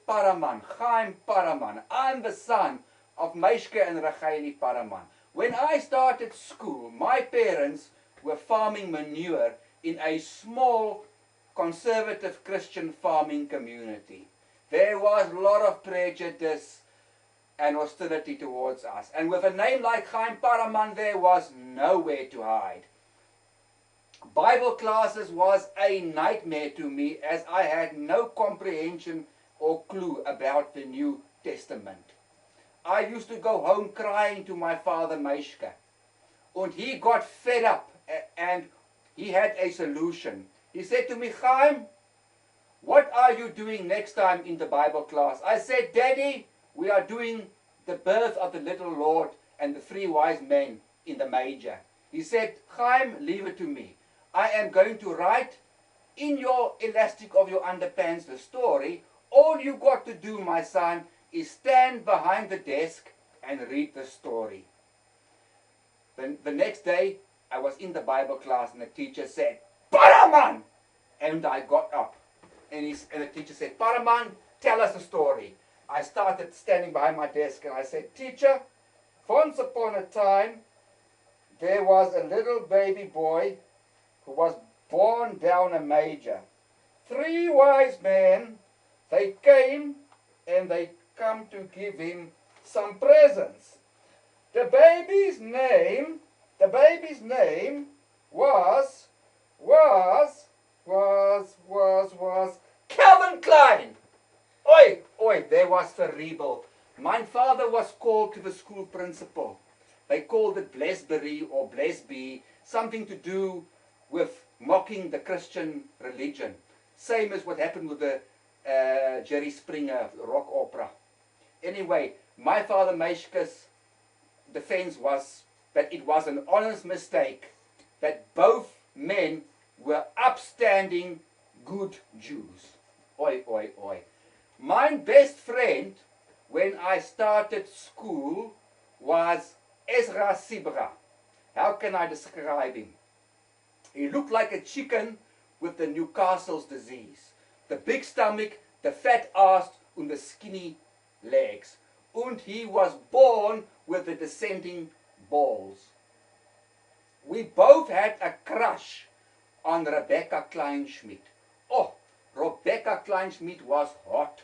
Paddaman, Chaim Paddaman. I'm the son of Meishke and Racheli Paddaman. When I started school, my parents were farming manure in a small conservative Christian farming community. There was a lot of prejudice and hostility towards us. And with a name like Chaim Paddaman, there was nowhere to hide. Bible classes was a nightmare to me, as I had no comprehension or clue about the New Testament. I used to go home crying to my father Meishke. And he got fed up and he had a solution. He said to me, Chaim, what are you doing next time in the Bible class? I said, Daddy, we are doing the birth of the little Lord and the three wise men in the manger. He said, Chaim, leave it to me. I am going to write in your elastic of your underpants the story. All you got to do, my son, is stand behind the desk and read the story. The next day, I was in the Bible class and the teacher said, Paddaman! And I got up. And the teacher said, Paddaman, tell us a story. I started standing behind my desk and I said, Teacher, once upon a time, there was a little baby boy who was born down a manger. Three wise men, they came and they come to give him some presents. The baby's name was Calvin Klein. Oi, there was terrible. My father was called to the school principal. They called it Blesbury or Blesby, something to do with mocking the Christian religion. Same as what happened with the Jerry Springer rock opera. Anyway, my father Meishke's defense was that it was an honest mistake, that both men were upstanding good Jews. Oi. My best friend when I started school was Ezra Sibra. How can I describe him? He looked like a chicken with the Newcastle's disease. The big stomach, the fat ass, and the skinny legs. And he was born with the descending balls. We both had a crush on Rebecca Kleinschmidt. Oh, Rebecca Kleinschmidt was hot.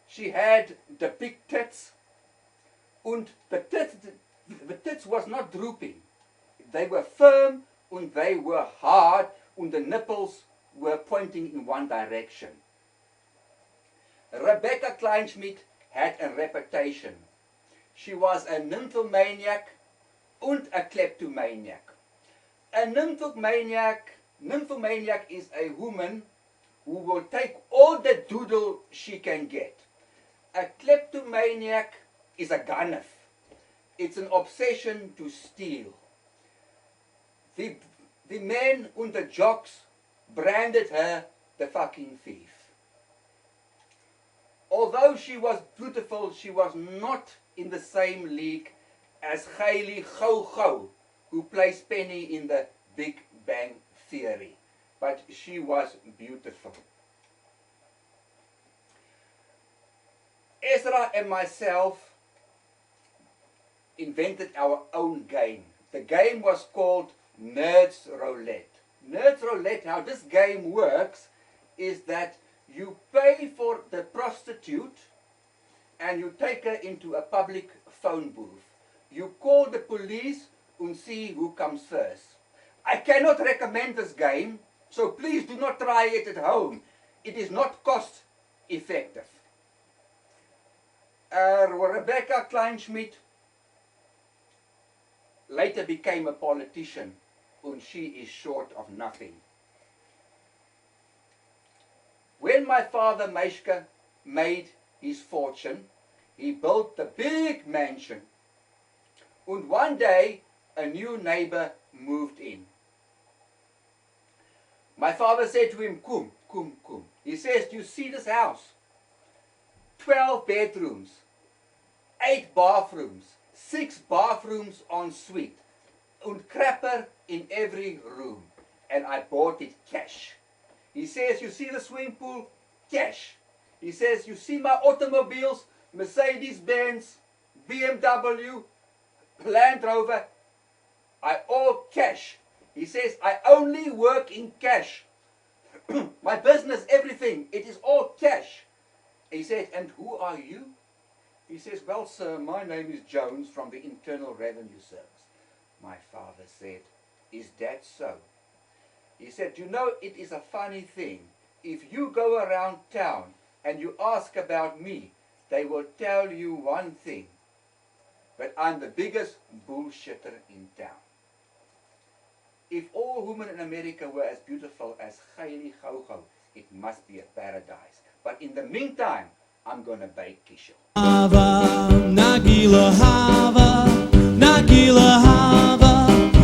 She had the big tits, and the tits was not drooping. They were firm and they were hard, and the nipples were pointing in one direction. Rebecca Kleinschmidt had a reputation. She was a nymphomaniac and a kleptomaniac. A nymphomaniac is a woman who will take all the doodle she can get. A kleptomaniac is a gunner. It's an obsession to steal. The men and the jocks branded her the fucking thief. Although she was beautiful, she was not in the same league as Hailey Go-Go, who plays Penny in the Big Bang Theory. But she was beautiful. Ezra and myself invented our own game. The game was called Nerds Roulette. Nerds Roulette, how this game works is that you pay for the prostitute and you take her into a public phone booth. You call the police and see who comes first. I cannot recommend this game, so please do not try it at home. It is not cost effective. Rebecca Kleinschmidt later became a politician, and she is short of nothing. When my father Meishke made his fortune, he built the big mansion. And one day, a new neighbor moved in. My father said to him, Come. He says, do you see this house? 12 bedrooms, 8 bathrooms, 6 bathrooms en suite, and crapper in every room. And I bought it cash. He says, you see the swimming pool? Cash. He says, you see my automobiles, Mercedes-Benz, BMW, Land Rover, I all cash. He says, I only work in cash. My business, everything, it is all cash. He said, and who are you? He says, well, sir, my name is Jones from the Internal Revenue Service. My father said, is that so? He said, you know, it is a funny thing. If you go around town and you ask about me, they will tell you one thing. But I'm the biggest bullshitter in town. If all women in America were as beautiful as Haile Gogo, it must be a paradise. But in the meantime, I'm going to bake kishel.